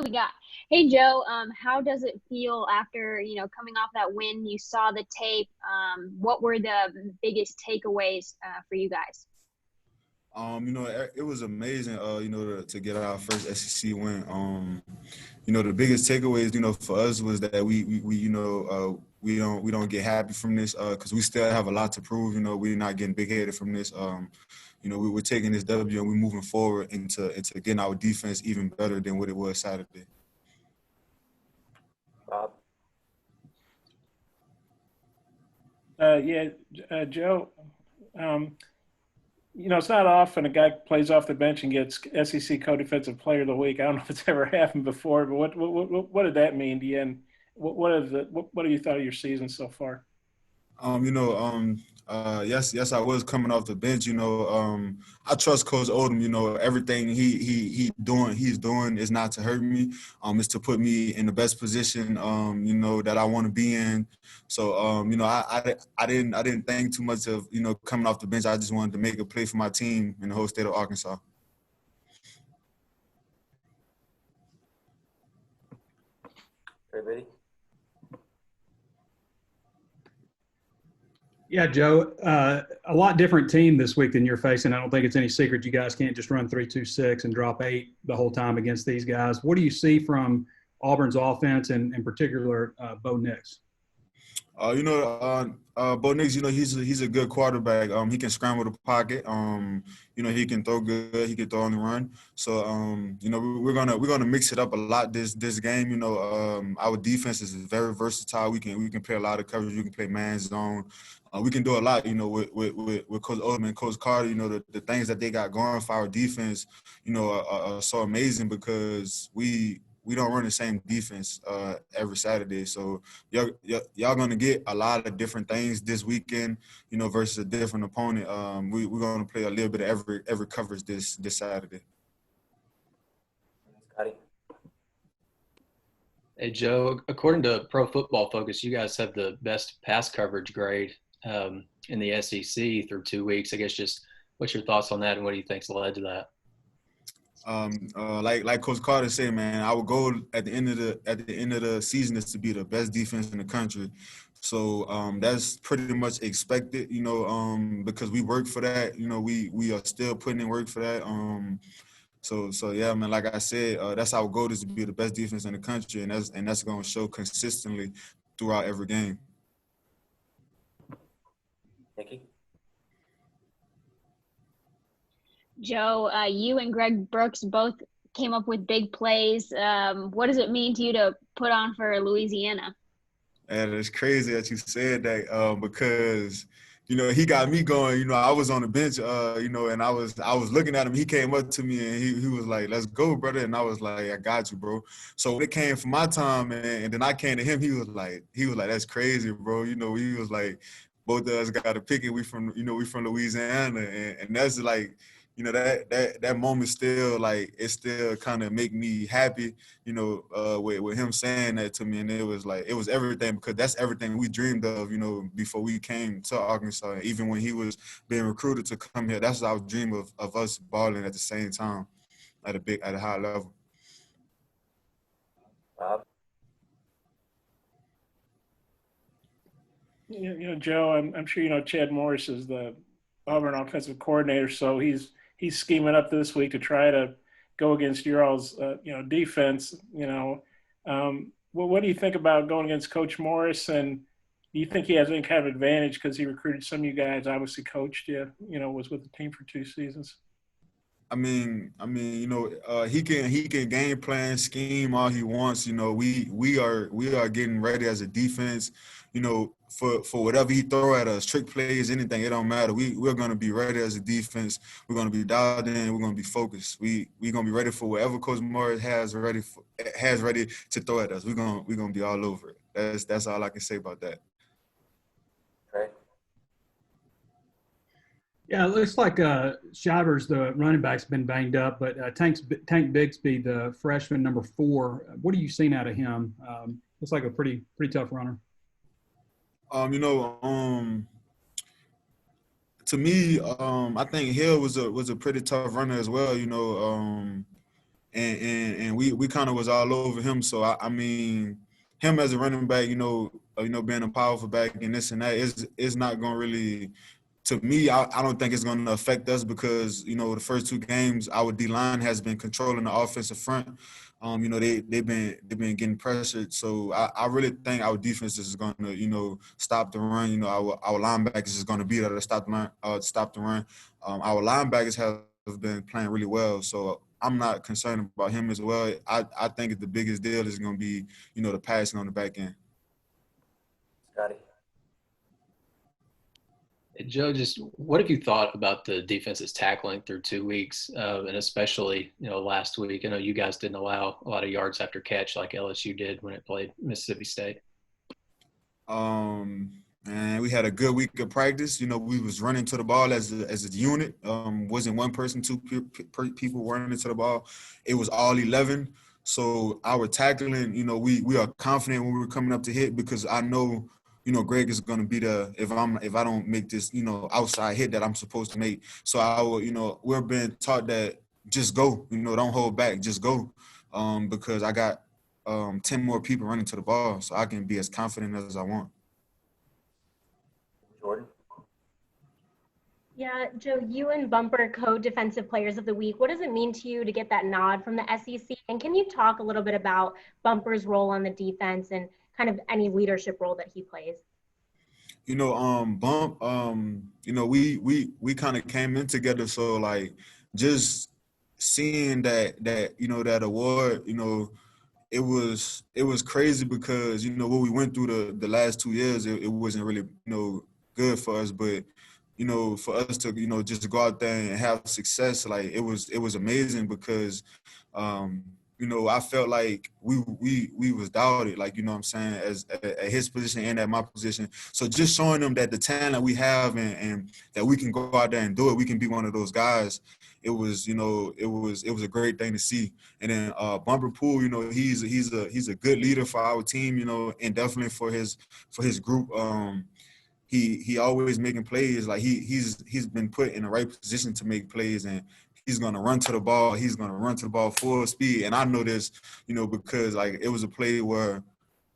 we got. Hey Joe, how does it feel after, coming off that win? You saw the tape. What were the biggest takeaways for you guys? It was amazing, to get our first SEC win. The biggest takeaways, for us was that we don't get happy from this because we still have a lot to prove. We're not getting big headed from this. We're taking this W and we're moving forward into getting our defense even better than what it was Saturday. Bob? Joe, it's not often a guy plays off the bench and gets SEC Co-Defensive Player of the Week. I don't know if it's ever happened before, but what did that mean to you? And what have you thought of your season so far? Yes, I was coming off the bench. I trust Coach Odom. Everything he's doing is not to hurt me. It's to put me in the best position. That I want to be in. So, I didn't think too much of coming off the bench. I just wanted to make a play for my team in the whole state of Arkansas. Everybody? Yeah, Joe, a lot different team this week than you're facing. I don't think it's any secret you guys can't just run 3-2-6 and drop 8 the whole time against these guys. What do you see from Auburn's offense and in particular Bo Nix? Bo Nix, he's a good quarterback. He can scramble the pocket. He can throw good. He can throw on the run. So, we're gonna mix it up a lot this game. Our defense is very versatile. We can play a lot of coverage. We can play man zone. We can do a lot. With Coach Odom and Coach Carter. The things that they got going for our defense. Are so amazing because we don't run the same defense every Saturday. So y'all gonna get a lot of different things this weekend, versus a different opponent. We're gonna play a little bit of every coverage this Saturday. Scotty? Hey, Joe, according to Pro Football Focus, you guys have the best pass coverage grade in the SEC through 2 weeks. I guess just what's your thoughts on that and what do you think's led to that? Like Coach Carter said, man, our goal at the end of the season is to be the best defense in the country. So that's pretty much expected, because we work for that. We are still putting in work for that. So yeah, man, like I said, that's our goal is to be the best defense in the country, and that's going to show consistently throughout every game. Nikki? Joe, you and Greg Brooks both came up with big plays. What does it mean to you to put on for Louisiana? And it's crazy that you said that because, he got me going. I was on the bench, and I was looking at him. He came up to me and he was like, "Let's go, brother." And I was like, "I got you, bro." So when it came for my time, and then I came to him, he was like, "That's crazy, bro." He was like, both of us got to pick it. We from Louisiana, and that's like, that moment still, like, it still kind of make me happy, with him saying that to me. And it was everything, because that's everything we dreamed of, before we came to Arkansas. Even when he was being recruited to come here, that's our dream of us balling at the same time at a high level. Bob? Joe, I'm sure Chad Morris is the Auburn offensive coordinator, so he's scheming up this week to try to go against your all's defense. What do you think about going against Coach Morris, and do you think he has any kind of advantage because he recruited some of you guys, obviously coached you, was with the team for 2 seasons? He can game plan, scheme all he wants. We are getting ready as a defense, for whatever he throw at us, trick plays, anything, it don't matter. We're gonna be ready as a defense. We're gonna be dialed in. We're gonna be focused. We're gonna be ready for whatever Coach Morris has ready to throw at us. We're gonna be all over it. That's all I can say about that. Right. Yeah, it looks like Shivers, the running back's been banged up, but Tank Bigsby, the freshman, number 4, what are you seeing out of him? Looks like a pretty tough runner. To me, I think Hill was a pretty tough runner as well. and we kind of was all over him. So I mean, him as a running back, being a powerful back and this and that is not going to really. To me, I don't think it's going to affect us because, the first two games, our D-line has been controlling the offensive front. They've been getting pressured. So I really think our defense is going to, stop the run. Our linebackers is going to be there to stop the run. Our linebackers have been playing really well. So I'm not concerned about him as well. I think the biggest deal is going to be, the passing on the back end. Scotty. Joe, just what have you thought about the defense's tackling through 2 weeks, and especially last week? I know you guys didn't allow a lot of yards after catch like LSU did when it played Mississippi State. And we had a good week of practice. We was running to the ball as a unit. Wasn't one person, two people running to the ball. It was all 11. So our tackling, we are confident when we're coming up to hit because I know. Greg is going to be there if I don't make this, outside hit that I'm supposed to make. So we're being taught that just go, don't hold back, just go, because I got 10 more people running to the ball, so I can be as confident as I want. Jordan. Yeah, Joe, you and Bumper co-defensive players of the week. What does it mean to you to get that nod from the SEC? And can you talk a little bit about Bumper's role on the defense and kind of any leadership role that he plays? Bump, we kind of came in together. So like just seeing that award, it was crazy because, what we went through the last 2 years, it wasn't really, good for us. But, for us to, just go out there and have success, like it was amazing because, I felt like we was doubted, like, what I'm saying, as at his position and at my position. So just showing them that the talent we have and that we can go out there and do it, we can be one of those guys. It was a great thing to see. And then Bumper Pool, he's a good leader for our team, and definitely for his group. He always making plays. Like he's been put in the right position to make plays, and he's gonna run to the ball. He's gonna run to the ball full speed. And I know this, because like it was a play where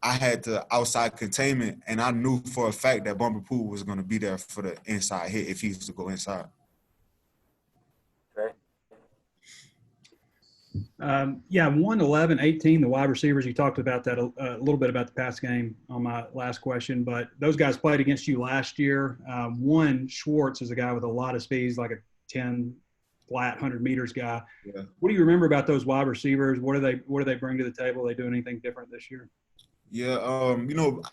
I had to outside containment, and I knew for a fact that Bumper Pool was gonna be there for the inside hit if he was to go inside. Okay. 1, 11, 18, the wide receivers. You talked about that a little bit about the pass game on my last question, but those guys played against you last year. One, Schwartz is a guy with a lot of speed. He's like a 10 flat 100 meters guy. Yeah. What do you remember about those wide receivers? What do they bring to the table? Are they doing anything different this year? Yeah,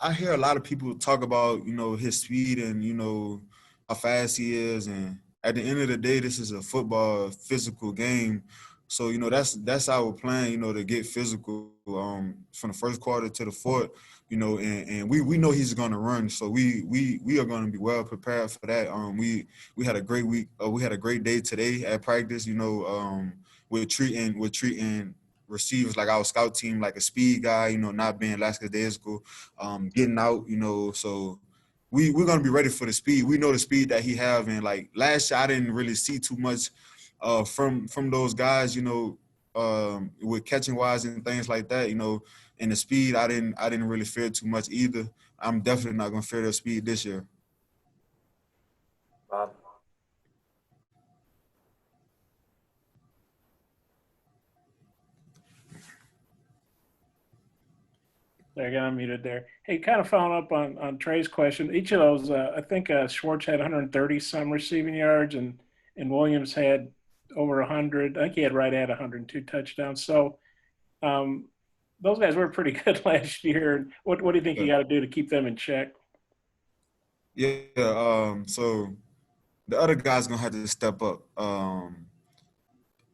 I hear a lot of people talk about, his speed and, how fast he is. And at the end of the day, this is a football physical game. So, that's our plan, to get physical from the first quarter to the fourth, and we know he's going to run. So we are going to be well prepared for that. We had a great week. We had a great day today at practice, we're treating receivers like our scout team like a speed guy, not being lackadaisical, getting out, so we're going to be ready for the speed. We know the speed that he have. And like last year, I didn't really see too much from those guys, with catching wise and things like that, and the speed, I didn't really fear too much either. I'm definitely not going to fear their speed this year. Bob. I got unmuted there. Hey, kind of following up on Trey's question, each of those, I think Schwartz had 130 some receiving yards and Williams had over 100. I think he had right at 102 touchdowns. So those guys were pretty good last year. What do you think you got to do to keep them in check? Yeah, so the other guy's gonna have to step up.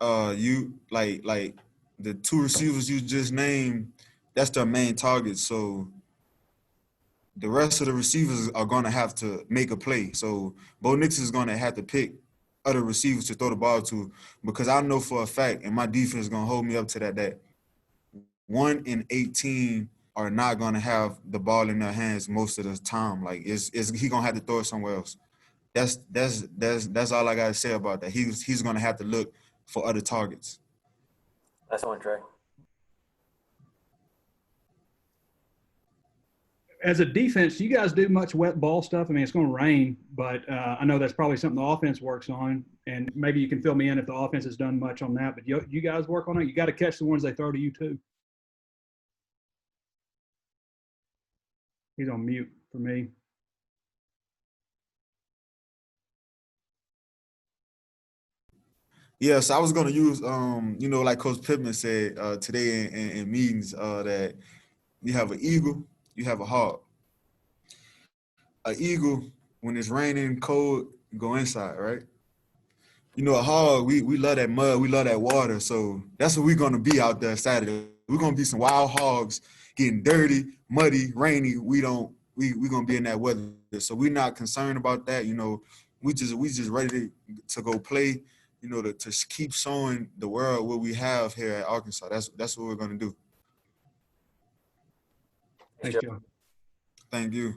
You like the two receivers you just named, that's their main target. So the rest of the receivers are gonna have to make a play. So Bo Nix is gonna have to pick other receivers to throw the ball to, because I know for a fact, and my defense is gonna hold me up to that 1 in 18 are not gonna have the ball in their hands most of the time. Like he gonna have to throw it somewhere else. That's all I gotta say about that. He's gonna have to look for other targets. That's one, Trey. As a defense, do you guys do much wet ball stuff? I mean, it's going to rain, but I know that's probably something the offense works on, and maybe you can fill me in if the offense has done much on that. But you guys work on it. You got to catch the ones they throw to you too. He's on mute for me. Yeah, so I was gonna use, you know, like Coach Pittman said today in meetings, that you have an eagle, you have a hawk. An eagle, when it's raining, cold, go inside, right? You know, a hog, we love that mud, we love that water, so that's what we're gonna be out there Saturday. We're gonna be some wild hogs, getting dirty, muddy, rainy. We gonna be in that weather, so we're not concerned about that. You know, we just ready to go play. You know, to keep showing the world what we have here at Arkansas. That's what we're gonna do. Thanks, Joe. Thank you.